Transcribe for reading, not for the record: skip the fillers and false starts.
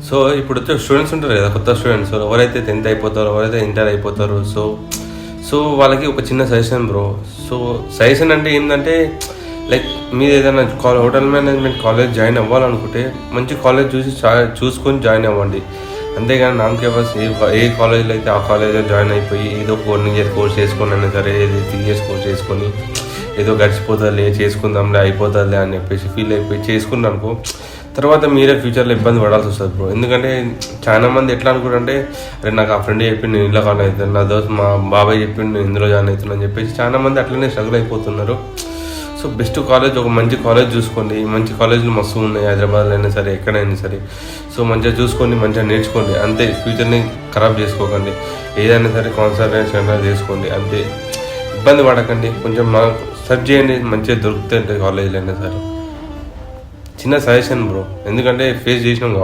So ఇప్పుడు వచ్చే students ఉంటారు కదా, కొత్త స్టూడెంట్స్ ఎవరైతే 10th అయిపోతారో, ఎవరైతే ఇంటర్ అయిపోతారో, సో వాళ్ళకి ఒక చిన్న సజెషన్ బ్రో. సో సజెషన్ అంటే ఏంటంటే లైక్ మీరు ఏదైనా హోటల్ మేనేజ్మెంట్ కాలేజ్ జాయిన్ అవ్వాలనుకుంటే మంచి కాలేజ్ చూసుకొని జాయిన్ అవ్వండి. అంతేగాని నామకే బస్ ఏ కాలేజ్లో అయితే ఆ కాలేజ్లో జాయిన్ అయిపోయి ఏదో 1 year కోర్స్ చేసుకొని అయినా సరే, 3 years కోర్స్ చేసుకొని ఏదో గడిచిపోతుందిలే, చేసుకుందాంలే, అయిపోతుందిలే అని చెప్పేసి ఫీల్ అయిపోయి చేసుకున్నాను అనుకో, తర్వాత మీరే ఫ్యూచర్లో ఇబ్బంది పడాల్సి వస్తుంది బ్రో. ఎందుకంటే చాలా మంది ఎట్లా అనుకుంటే, అరే నాకు ఆ ఫ్రెండ్ చెప్పిండు నేను ఇంట్లో జాయిన్ అవుతాను, నా దోస్త్ మా బాబాయ్ చెప్పిండు నేను ఇందులో జాయిన్ అవుతున్నాను అని చెప్పేసి చాలా మంది అట్లనే స్ట్రగుల్ అయిపోతున్నారు. సో బెస్ట్ కాలేజ్, ఒక మంచి కాలేజ్ చూసుకోండి. మంచి కాలేజీలు మస్తు ఉన్నాయి హైదరాబాద్లో అయినా సరే, ఎక్కడైనా సరే. సో మంచిగా చూసుకోండి, మంచిగా నేర్చుకోండి అంతే. ఫ్యూచర్ని ఖరాబ్ చేసుకోకండి. ఏదైనా సరే కాన్సన్ట్రేషన్ చేసుకోండి అంతే. ఇబ్బంది పడకండి. కొంచెం సెర్చ్ చేయండి, మంచిగా దొరుకుతాయి కాలేజీలు అయినా సరే. చిన్న సజెషన్ బ్రో, ఎందుకంటే ఫేస్ చేసినాం.